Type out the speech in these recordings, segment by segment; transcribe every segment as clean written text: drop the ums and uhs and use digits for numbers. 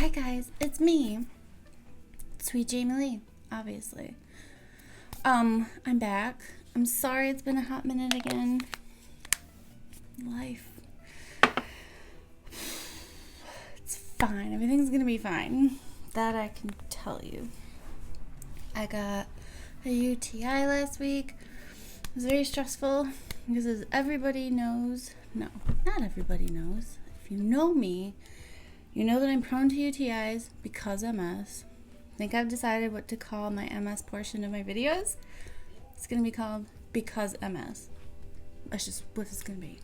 Hi guys, it's me, Sweet Jamie Lee, obviously. I'm back. I'm sorry it's been a hot minute again. Life. It's fine. Everything's gonna be fine. That I can tell you. I got a UTI last week. It was very stressful because as everybody knows, no, not everybody knows. If you know me, you know that I'm prone to UTIs because MS. I think I've decided what to call my MS portion of my videos. It's going to be called Because MS. That's just what it's going to be.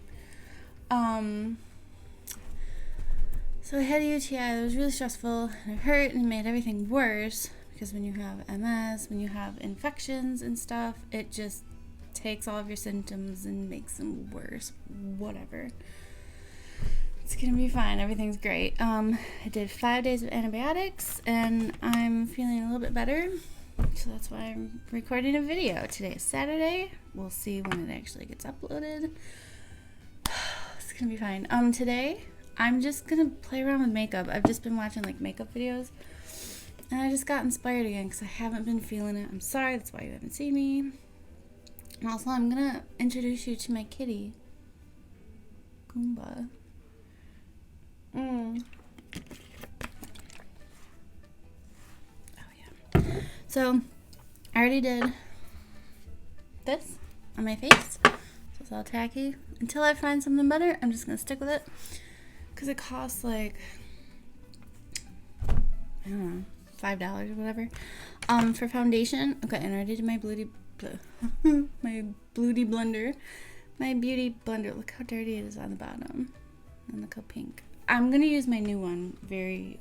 So I had a UTI. It was really stressful. And it hurt and it made everything worse. Because when you have MS, when you have infections and stuff, it just takes all of your symptoms and makes them worse. Whatever. It's gonna be fine. Everything's great. I did 5 days of antibiotics and I'm feeling a little bit better. So that's why I'm recording a video. Today is Saturday. We'll see when it actually gets uploaded. It's gonna be fine. Today I'm just gonna play around with makeup. I've just been watching like makeup videos and I just got inspired again because I haven't been feeling it. I'm sorry, that's why you haven't seen me. And also I'm gonna introduce you to my kitty, Goomba. Oh yeah. So I already did this on my face, so it's all tacky. Until I find something better, I'm just gonna stick with it because it costs like, I don't know, $5 or whatever. For foundation, okay. And I already did my my beauty blender. My beauty blender. Look how dirty it is on the bottom, and look how pink. I'm gonna use my new one. Sorry.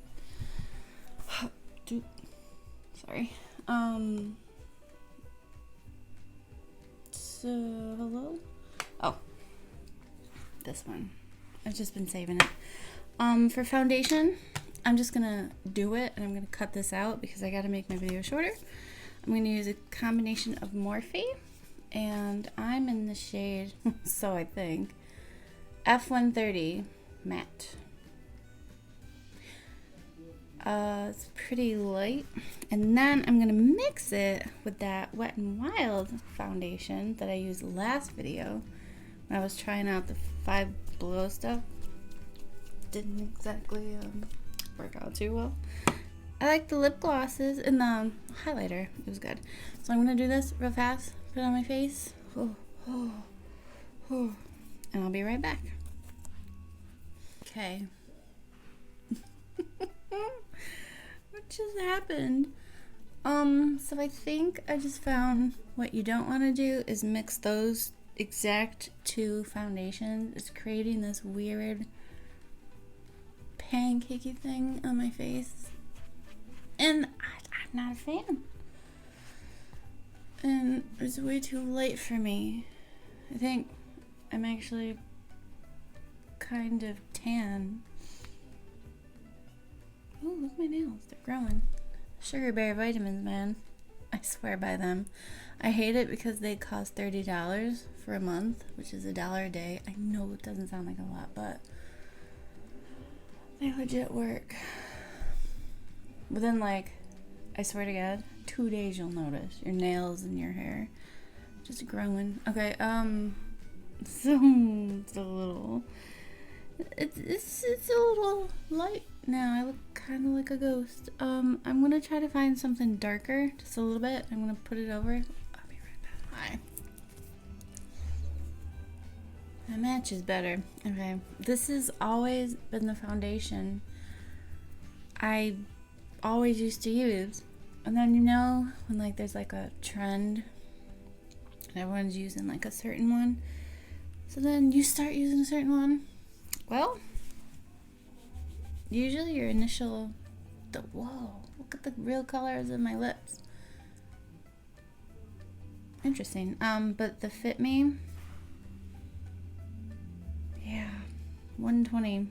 So hello. Oh, this one. I've just been saving it. For foundation, I'm just gonna do it, and I'm gonna cut this out because I gotta make my video shorter. I'm gonna use a combination of Morphe, and I'm in the shade, so I think, F130 matte. It's pretty light, and then I'm gonna mix it with that Wet n Wild foundation that I used last video when I was trying out the Five Below stuff. Didn't exactly work out too well. I like the lip glosses and the highlighter. It was good. So I'm gonna do this real fast, put it on my face, and I'll be right back. Okay. What just happened? So I think I just found what you don't want to do is mix those exact two foundations. It's creating this weird pancakey thing on my face. And I'm not a fan. And it's way too light for me. I think I'm actually kind of tan. Oh, look at my nails. They're growing. Sugar Bear vitamins, man. I swear by them. I hate it because they cost $30 for a month, which is $1 a day. I know it doesn't sound like a lot, but they legit work. Within, like, I swear to God, 2 days you'll notice your nails and your hair just growing. Okay, so it's a little... It's a little light now. I look kind of like a ghost. I'm gonna try to find something darker, just a little bit. I'm gonna put it over. I'll be right back. Hi. That matches better. Okay, this has always been the foundation I always used to use. And then, you know, when like there's like a trend and everyone's using like a certain one, so then you start using a certain one. Well, usually your initial, whoa, look at the real colors of my lips. Interesting. But the Fit Me, yeah, 120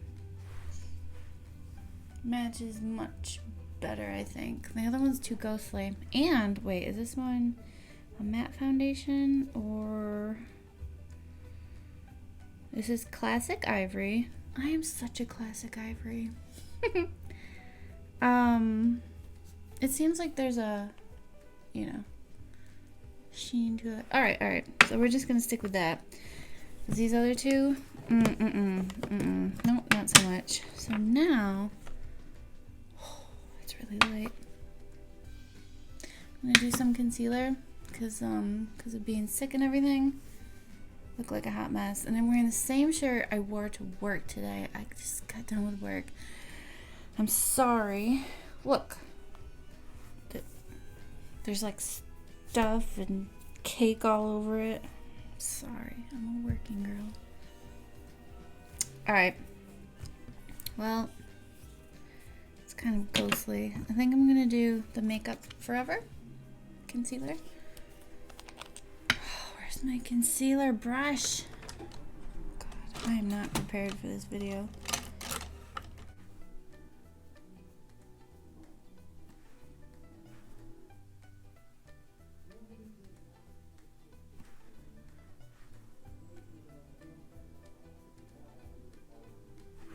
matches much better, I think. The other one's too ghostly. And wait, is this one a matte foundation or... This is Classic Ivory. I am such a Classic Ivory. It seems like there's a, you know, sheen to it. All right. So we're just gonna stick with that. These other two, nope, not so much. So now, it's really light. I'm gonna do some concealer because of being sick and everything. Look like a hot mess. And I'm wearing the same shirt I wore to work today. I just got done with work. I'm sorry. Look. There's like stuff and cake all over it. Sorry, I'm a working girl. Alright. Well, it's kind of ghostly. I think I'm gonna do the Makeup Forever concealer. Oh, where's my concealer brush? God, I am not prepared for this video.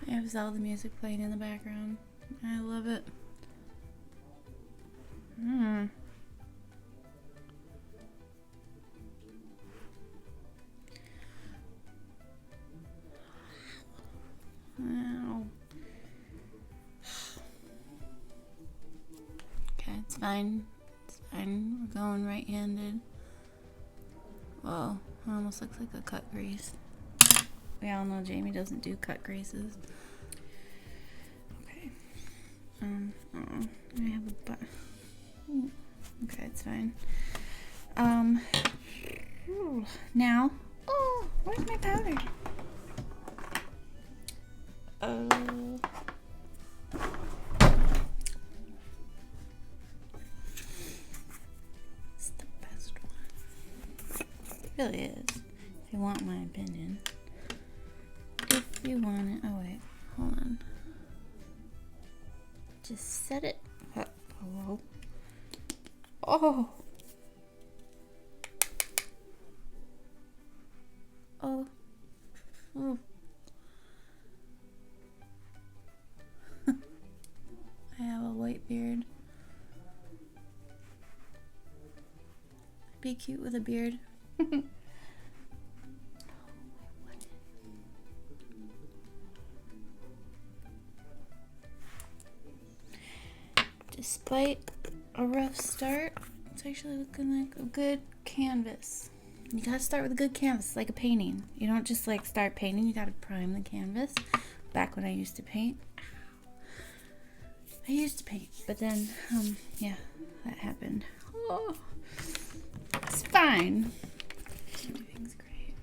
I have Zelda music playing in the background. I love it. Wow. Okay, it's fine. It's fine. We're going right-handed. Whoa, it almost looks like a cut crease. We all know Jamie doesn't do cut creases. Okay. I have a butt. Okay, it's fine. Now. Oh, where's my powder? It's the best one. It really is. If you want my opinion. If you want it. Oh, wait. Hold on. Just set it up. Hello. Oh. Oh. Oh. I have a white beard. Be cute with a beard. Despite a rough start, it's actually looking like a good canvas. You gotta start with a good canvas, like a painting. You don't just like start painting, you gotta prime the canvas. Back when I used to paint, but then, yeah, that happened. Oh, it's fine. Everything's great.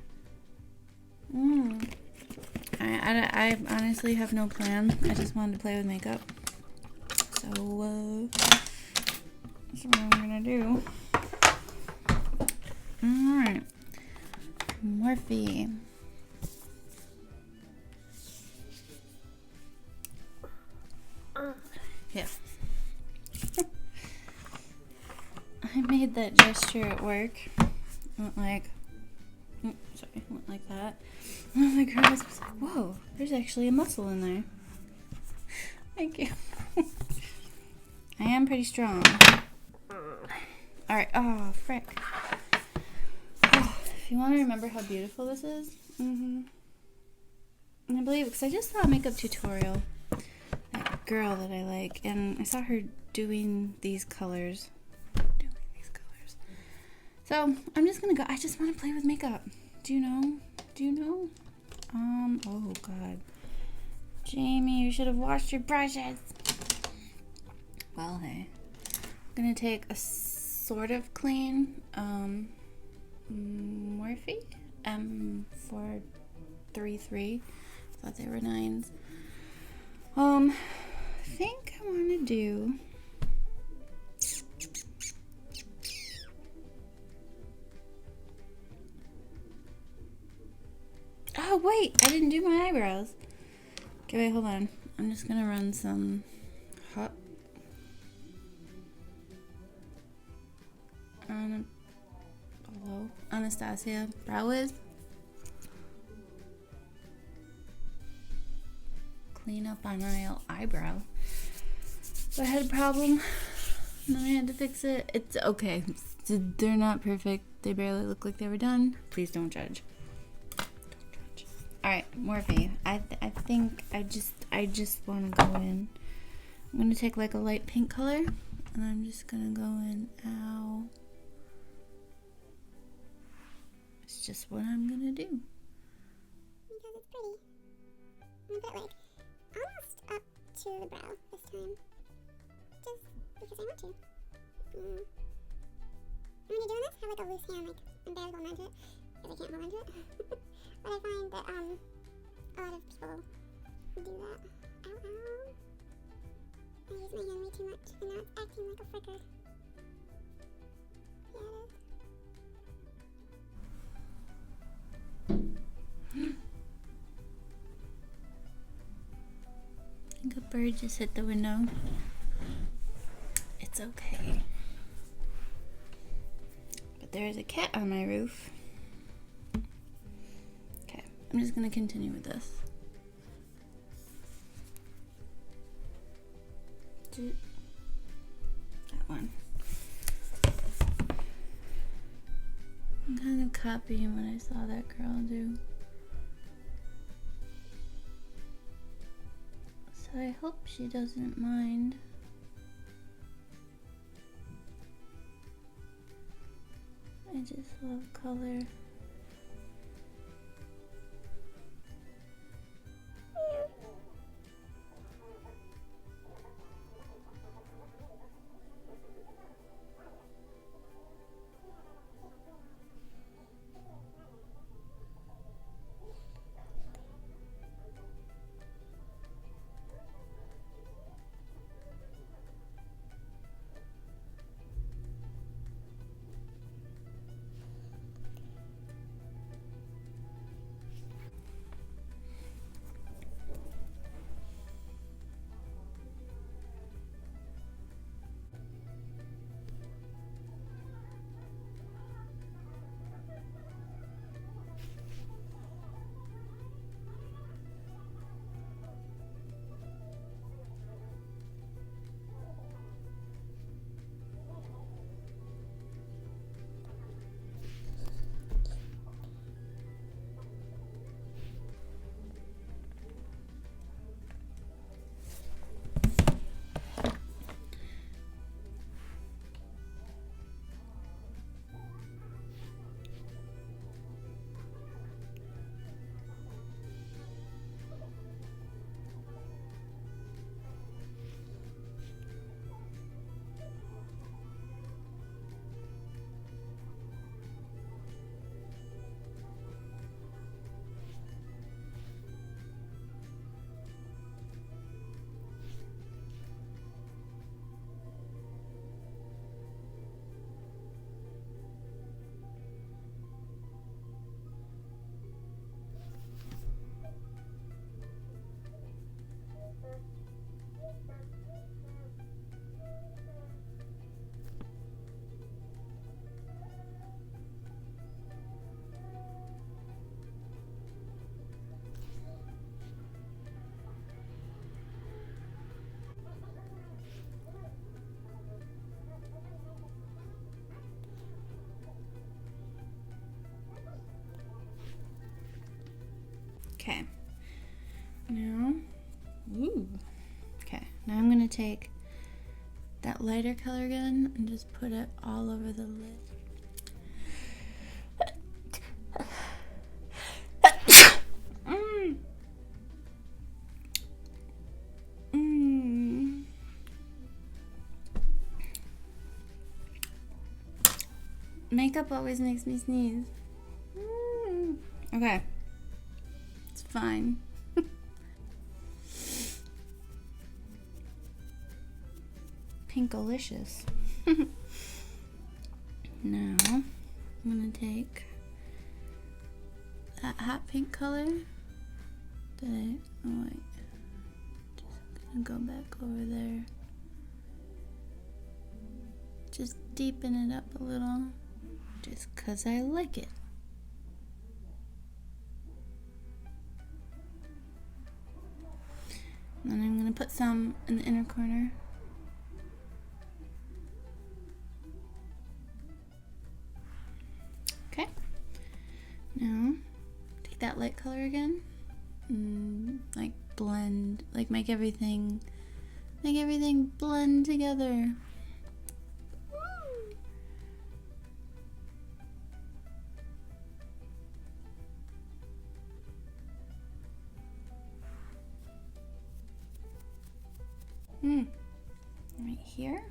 I honestly have no plan. I just wanted to play with makeup. So, that's what I'm gonna do. Alright. Morphe. Yeah. I made that gesture at work. Went like, went like that. One of the girls was like, whoa, there's actually a muscle in there. Thank you. I am pretty strong. Alright, oh, frick. Oh, if you want to remember how beautiful this is, and I believe, because I just saw a makeup tutorial, that girl that I like, and I saw her doing these colors. So, I'm just gonna go. I just want to play with makeup. Do you know? Oh God. Jamie, you should have washed your brushes. Well, hey. I'm gonna take a sort of clean, Morphe M433. Thought they were 9s. I think I want to do... Oh, wait, I didn't do my eyebrows. Okay, wait, hold on. I'm just gonna run some hot Anastasia Brow Wiz. Clean up on my eyebrow. So I had a problem, and then I had to fix it. It's okay. They're not perfect. They barely look like they were done. Please don't judge. All right, Morphe. I think I just want to go in. I'm gonna take like a light pink color, and I'm just gonna go in. Ow. It's just what I'm gonna do. Because it's pretty. I'm gonna put like almost up to the brow this time. Just because I want to. And when you're doing this, have like a loose hand, like I'm barely holding onto it, because I can't hold onto it. But I find that a lot of people do that. Ow, ow. I use my hand way too much, and now it's acting like a flicker. Yeah, it is. I think a bird just hit the window. It's okay. But there is a cat on my roof. Okay, I'm just gonna continue with this. That one. I'm kind of copying what I saw that girl do. So I hope she doesn't mind. I just love color. Okay. Now, okay. Now I'm gonna take that lighter color again and just put it all over the lid. Makeup always makes me sneeze. Okay. It's fine. Pinkalicious. Now, I'm gonna take that hot pink color. Oh wait. Just gonna go back over there. Just deepen it up a little. Just 'cause I like it. And then I'm gonna put some in the inner corner. Now, take that light color again. Like blend, like make everything blend together. Right here.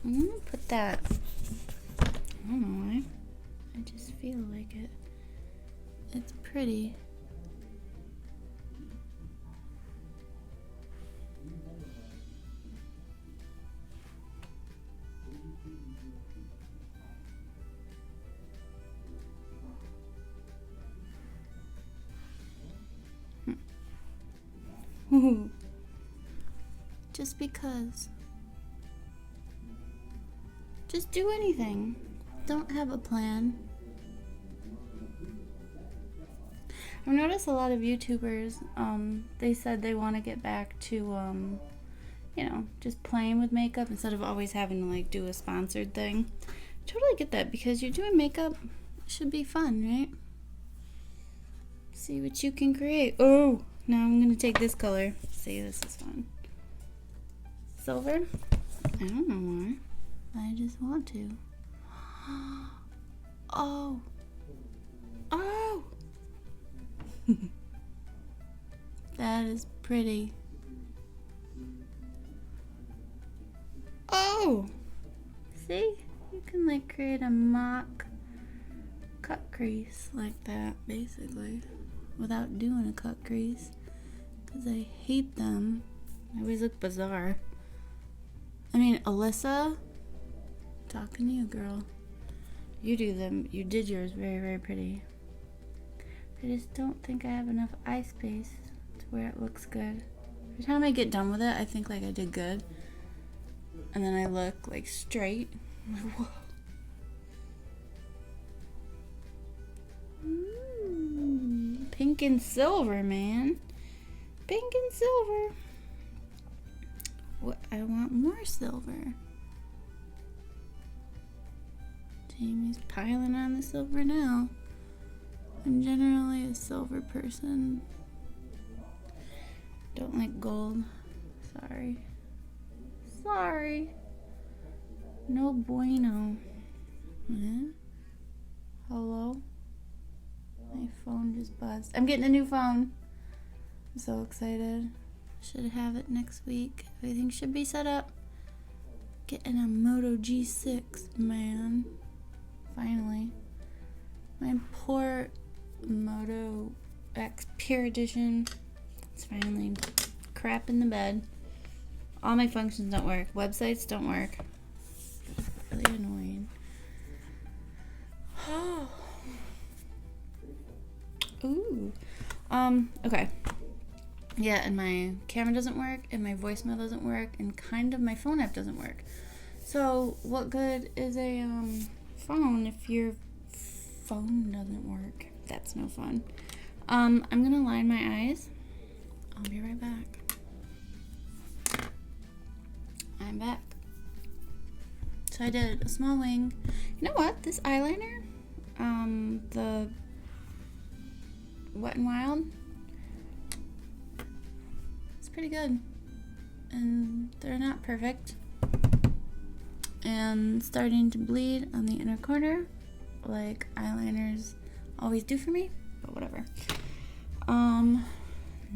I'm gonna put that. I don't know why. I just feel like it. It's pretty. Just because. Just do anything. Don't have a plan. I've noticed a lot of YouTubers, they said they want to get back to, you know, just playing with makeup instead of always having to, like, do a sponsored thing. I totally get that, because you're doing makeup, it should be fun, right? See what you can create. Oh, now I'm going to take this color. See, this is fun. Silver? I don't know why. I just want to. Oh. Oh. That is pretty. Oh. See? You can like create a mock cut crease like that, basically, without doing a cut crease. Because I hate them. They always look bizarre. I mean, Alyssa, talking to you, girl. You do them. You did yours very, very pretty. I just don't think I have enough eye space to where it looks good. Every time I get done with it, I think like I did good. And then I look like straight. I'm like, whoa. Pink and silver, man. Pink and silver. What? I want more silver. Jamie's piling on the silver now. I'm generally a silver person. Don't like gold. Sorry. Sorry. No bueno. Yeah? Hello? My phone just buzzed. I'm getting a new phone. I'm so excited. Should have it next week. Everything should be set up. Getting a Moto G6, man. Finally. My poor Moto X Pure Edition. It's finally crap in the bed. All my functions don't work. Websites don't work. Really annoying. Ooh. Okay. Yeah, and my camera doesn't work, and my voicemail doesn't work, and kind of my phone app doesn't work. So, what good is a phone if your phone doesn't work? That's no fun. I'm gonna line my eyes. I'll be right back. I'm back. So I did a small wing. You know what? This eyeliner, the Wet n Wild, it's pretty good. And they're not perfect. And starting to bleed on the inner corner, like eyeliners always do for me, but whatever.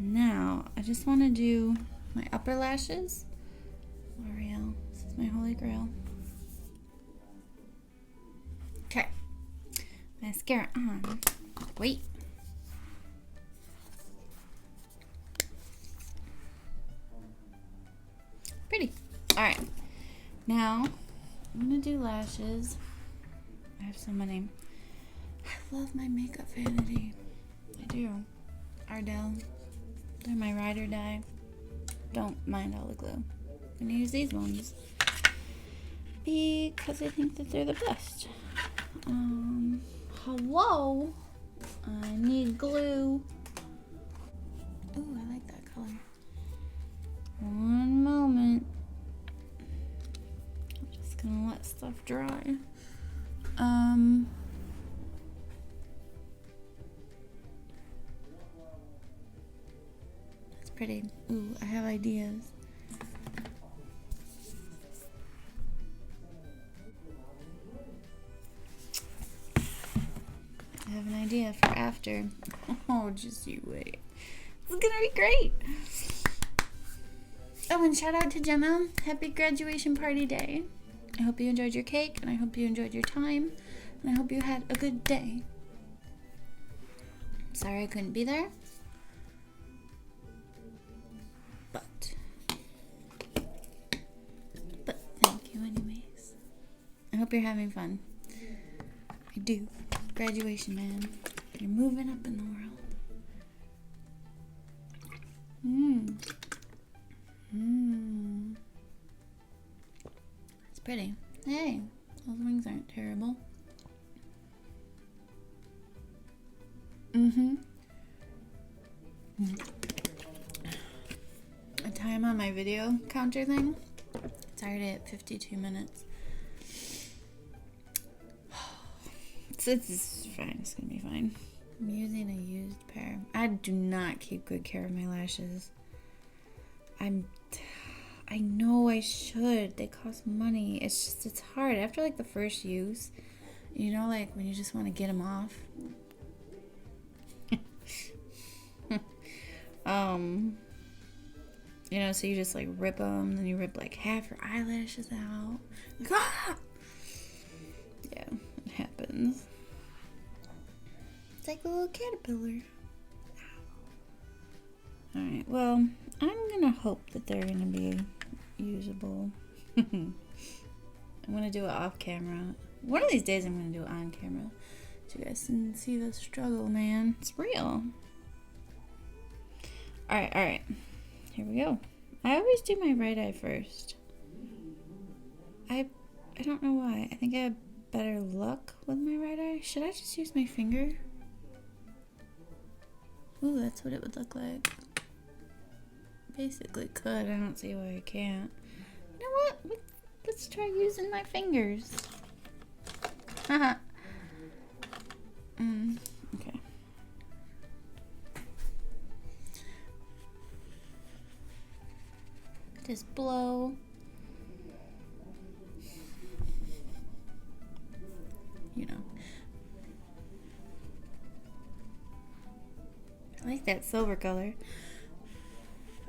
Now I just want to do my upper lashes. L'Oreal, this is my holy grail. Okay, mascara on. Wait. Pretty. All right. Now I'm gonna do lashes. I have so many. I love my makeup vanity. I do. Ardell. They're my ride or die. Don't mind all the glue. I'm gonna use these ones because I think that they're the best. Hello. I need glue. Ooh, I like that color. One moment. I'm just gonna let stuff dry. pretty. Ooh, I have ideas. I have an idea for after. Oh, just you wait. It's gonna be great. Oh, and shout out to Gemma. Happy graduation party day. I hope you enjoyed your cake, and I hope you enjoyed your time, and I hope you had a good day. Sorry I couldn't be there. But thank you anyways. I hope you're having fun. I do. Graduation, man. You're moving up in the world. It's pretty. Hey, those wings aren't terrible. A time on my video counter thing. It's already at 52 minutes. It's fine. It's gonna be fine. I'm using a used pair. I do not keep good care of my lashes. I know I should. They cost money. It's hard. After like the first use, you know, like when you just want to get them off. You know, so you just like rip them, then you rip like half your eyelashes out. Like, ah! Yeah, it happens. It's like a little caterpillar. Alright, well, I'm gonna hope that they're gonna be usable. I'm gonna do it off camera. One of these days I'm gonna do it on camera, so you guys can see the struggle, man. It's real. Alright. Here we go. I always do my right eye first. I don't know why. I think I have better luck with my right eye. Should I just use my finger? Ooh, that's what it would look like. Basically could. I don't see why I can't. You know what? Let's try using my fingers. Haha. Okay. Just blow. You know. I like that silver color.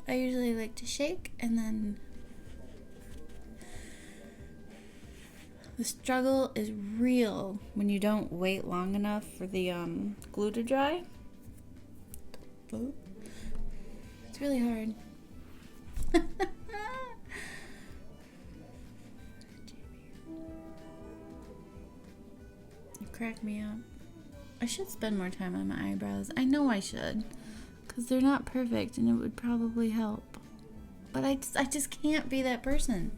I usually like to shake and then the struggle is real when you don't wait long enough for the glue to dry. It's really hard. You crack me up. I should spend more time on my eyebrows. I know I should, because they're not perfect and it would probably help. But I just can't be that person.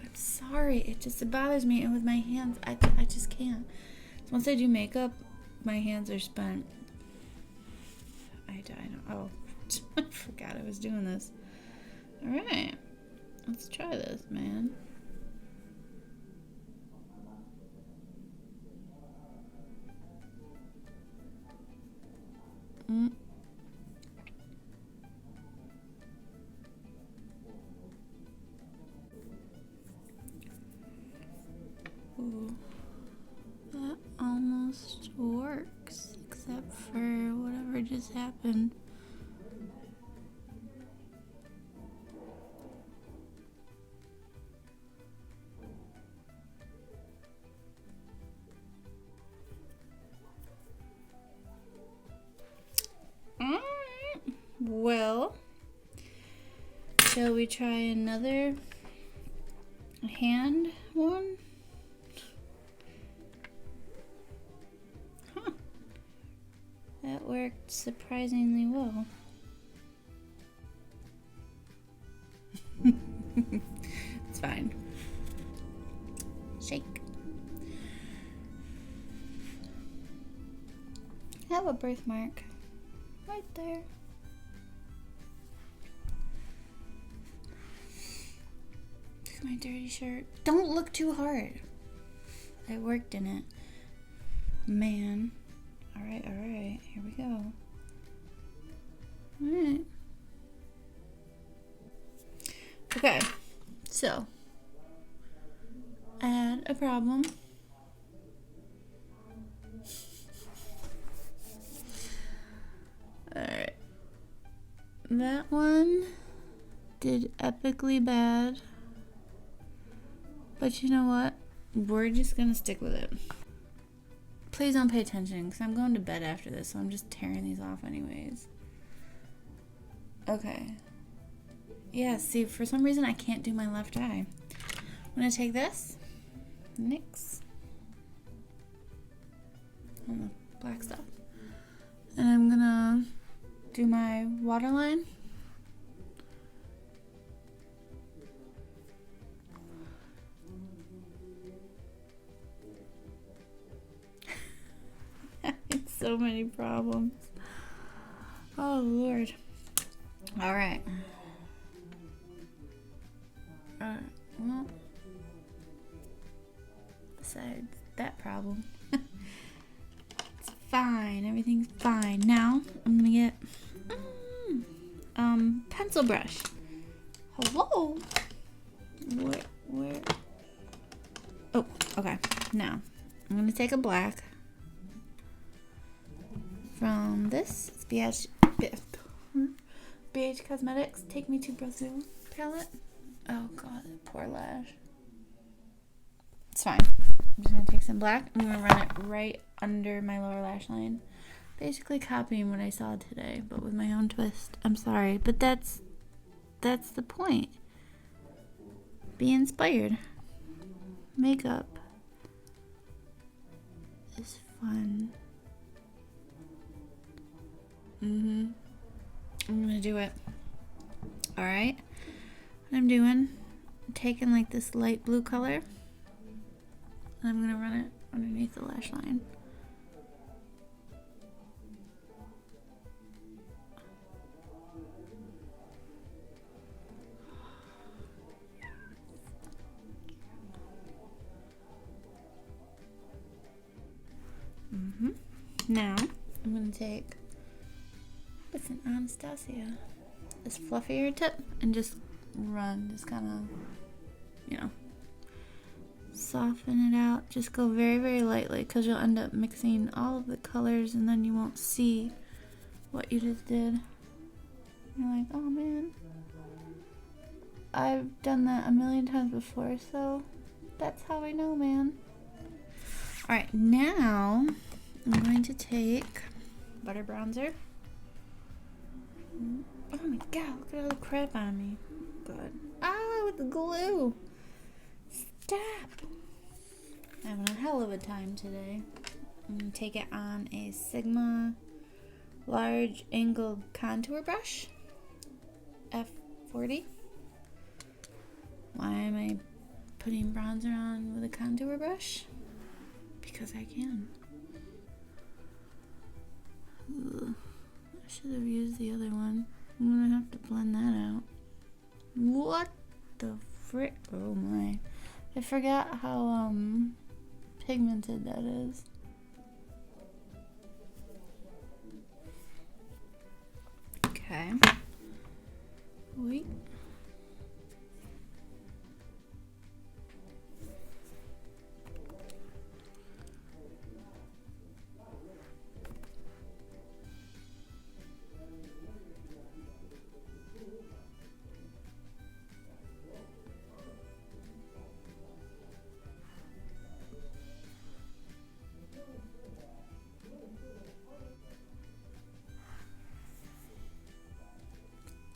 I'm sorry. It bothers me. And with my hands, I just can't. Once I do makeup, my hands are spent. I don't. Oh, I forgot I was doing this. All right. Let's try this, man. Ooh, that almost works, except for whatever just happened. Well, shall we try another hand one? Huh. That worked surprisingly well. It's fine. Shake. I have a birthmark right there. My dirty shirt. Don't look too hard. I worked in it. Man. Alright. Here we go. Alright. Okay, so I had a problem. Alright. That one did epically bad. But you know what? We're just gonna stick with it. Please don't pay attention because I'm going to bed after this, so I'm just tearing these off anyways. Okay. Yeah, see, for some reason I can't do my left eye. I'm gonna take this, NYX, on the black stuff, and I'm gonna do my waterline. So many problems. Oh Lord. All right. Well, besides that problem, it's fine. Everything's fine. Now I'm gonna get pencil brush. Hello. Where? Oh, okay. Now I'm gonna take a black from this. It's BH Cosmetics Take Me to Brazil palette. Oh god, poor lash. It's fine. I'm just gonna take some black. I'm gonna run it right under my lower lash line. Basically copying what I saw today, but with my own twist. I'm sorry, but that's the point. Be inspired. Makeup is fun. I'm gonna do it. Alright. What I'm doing, I'm taking like this light blue color, and I'm gonna run it underneath the lash line. Now, I'm gonna take, what's an Anastasia, this fluffier tip, and just just kind of, soften it out. Just go very, very lightly, because you'll end up mixing all of the colors, and then you won't see what you just did. You're like, oh man, I've done that a million times before, so that's how I know, man. Alright, now I'm going to take butter bronzer. Oh my god, look at all the crap on me. Good. Ah, with the glue. Stop. I'm having a hell of a time today. I'm going to take it on a Sigma large angled contour brush. F40. Why am I putting bronzer on with a contour brush? Because I can. Ugh. I should have used the other one. I'm gonna have to blend that out. What the frick? Oh my. I forgot how pigmented that is. Okay. Wait.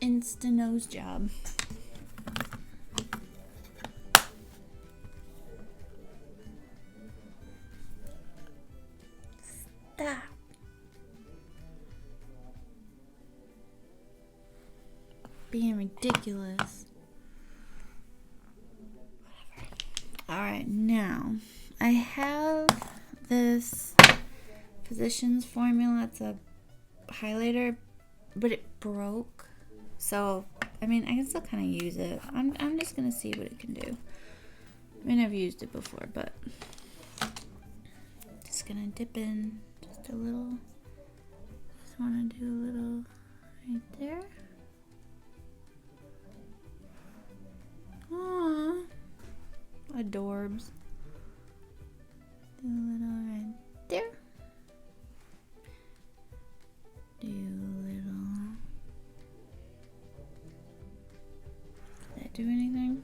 Insta nose job. Stop. Being ridiculous. Alright, now I have this Physicians formula. It's a highlighter, but it broke. So, I mean, I can still kind of use it. I'm just going to see what it can do. I mean, I've used it before, but just going to dip in just a little. Just want to do a little right there. adorbs. Do a little right there. Do a little. Did that do anything?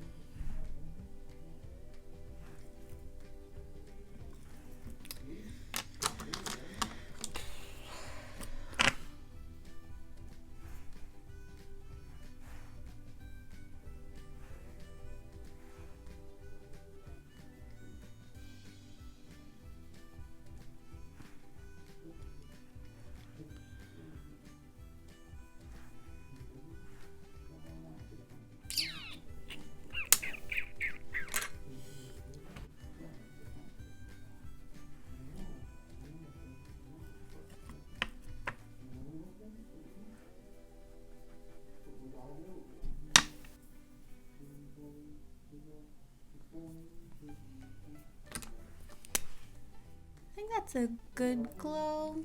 I think that's a good glow.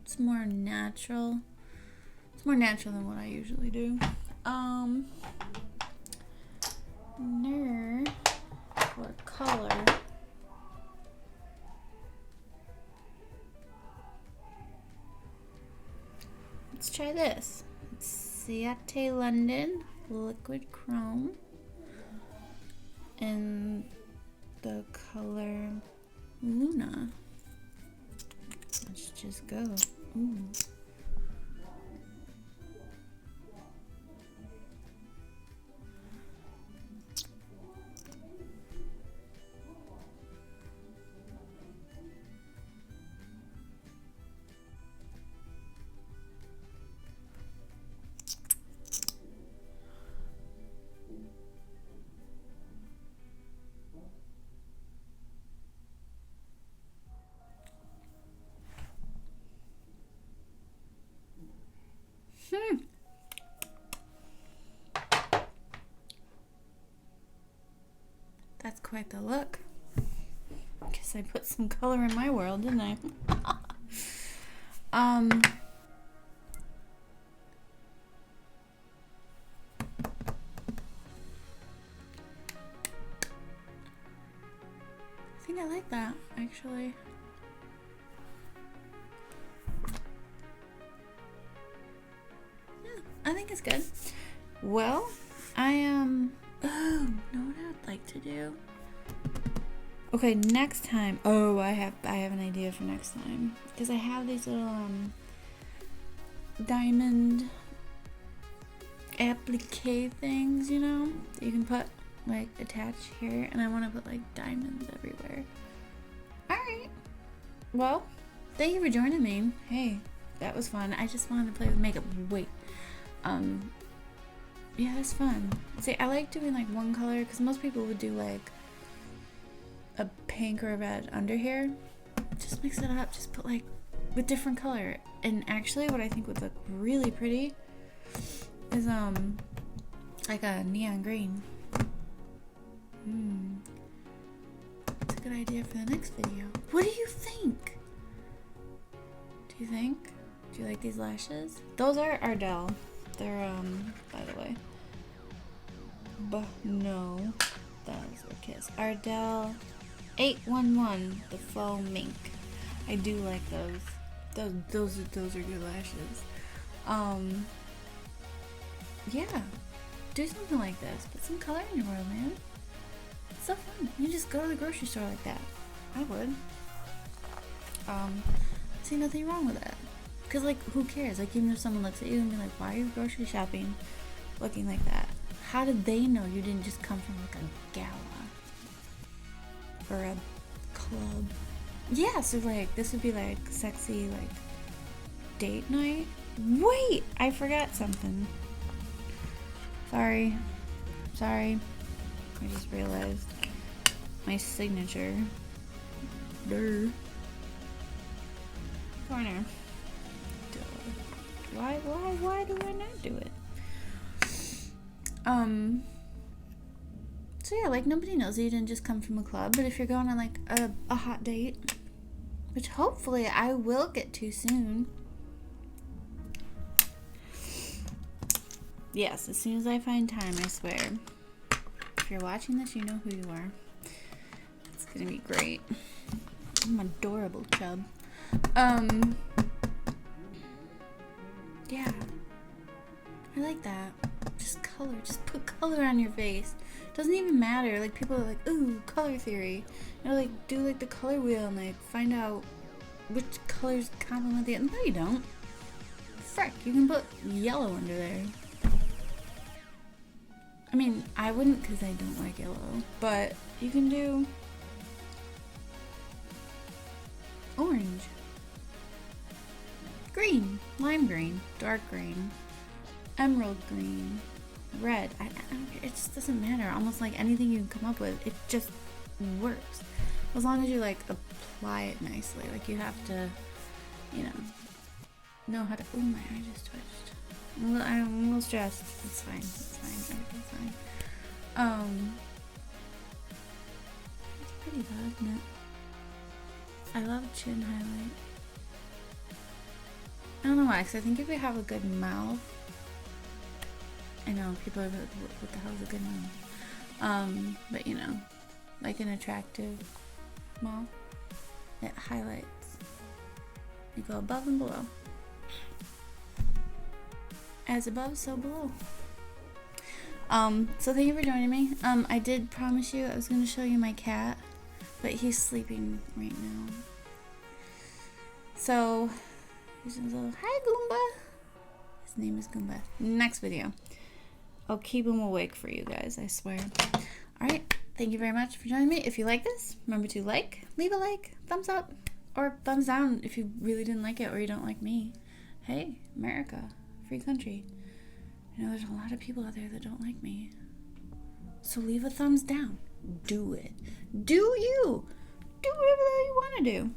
It's more natural. It's more natural than what I usually do. For color. Let's try this. It's Ciate London Liquid Chrome. And the color Luna. Let's just go. Ooh. That's quite the look. Guess I put some color in my world, didn't I? I think I like that, actually. Yeah, I think it's good. Well, I am... Oh, know what I'd like to do? Okay, next time. Oh, I have an idea for next time. Because I have these little diamond applique things, you know, that you can put like attach here, and I want to put like diamonds everywhere. Alright. Well, thank you for joining me. Hey, that was fun. I just wanted to play with makeup. Wait. Yeah, it's fun. See, I like doing like one color because most people would do like a pink or a red under here. Just mix it up. Just put like with different color. And actually, what I think would look really pretty is like a neon green. That's a good idea for the next video. What do you think? Do you like these lashes? Those are Ardell. They're by the way. But no, that was a kiss. Ardell 811, the faux mink. I do like those. Those are good lashes. Yeah, do something like this. Put some color in your world, man. It's so fun. You just go to the grocery store like that. I would. See nothing wrong with that. Cause like, who cares? Like, even if someone looks at you and be like, "Why are you grocery shopping, looking like that?" How did they know you didn't just come from like a gala or a club? Yeah, so like this would be like sexy like date night. Wait, I forgot something. Sorry. I just realized my signature. Durr. Corner. Why do I not do it? So yeah, like nobody knows that you didn't just come from a club, but if you're going on like a hot date, which hopefully I will get to soon. Yes, as soon as I find time, I swear. If you're watching this, you know who you are. gonna be great. I'm adorable, chub. Yeah. I like that. Just color. Just put color on your face. Doesn't even matter. Like, people are like, ooh, color theory. You know, like, do like the color wheel and like find out which colors complement the other. No, you don't. Frick, you can put yellow under there. I mean, I wouldn't because I don't like yellow, but you can do orange, green, lime green, dark green, emerald green, red. I don't care. It just doesn't matter. Almost like anything you can come up with, it just works. As long as you like apply it nicely. Like you have to, you know how to. Oh, my eye just twitched. I'm a little stressed. It's fine. It's fine. Everything's fine. It's pretty though, isn't it? I love chin highlight. I don't know why, because I think if you have a good mouth, I know people are like, what the hell is a good mouth? But you know, like an attractive mouth, it highlights. You go above and below. As above, so below. So thank you for joining me. I did promise you I was going to show you my cat, but he's sleeping right now. So, here's his little, hi Goomba. His name is Goomba. Next video, I'll keep him awake for you guys, I swear. Alright, thank you very much for joining me. If you like this, remember to leave a like, thumbs up, or thumbs down if you really didn't like it or you don't like me. Hey, America. Free country. You know, there's a lot of people out there that don't like me. So leave a thumbs down. Do it. Do you. Do whatever the hell you want to do.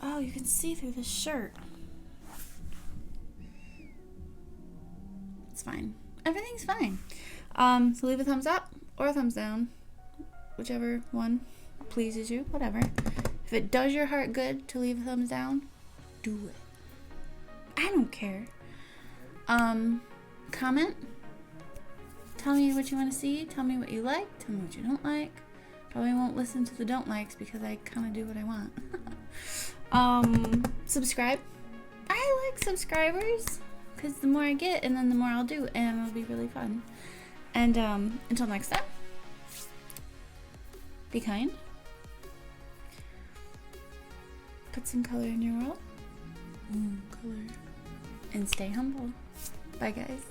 Oh, you can see through this shirt. It's fine. Everything's fine. So leave a thumbs up or a thumbs down. Whichever one pleases you. Whatever. If it does your heart good to leave a thumbs down, do it. I don't care. Comment. Tell me what you want to see. Tell me what you like. Tell me what you don't like. Probably won't listen to the don't likes because I kind of do what I want. Subscribe. I like subscribers because the more I get and then the more I'll do and it'll be really fun. And until next time, be kind. Put some color in your world. Color. And stay humble. Bye, guys.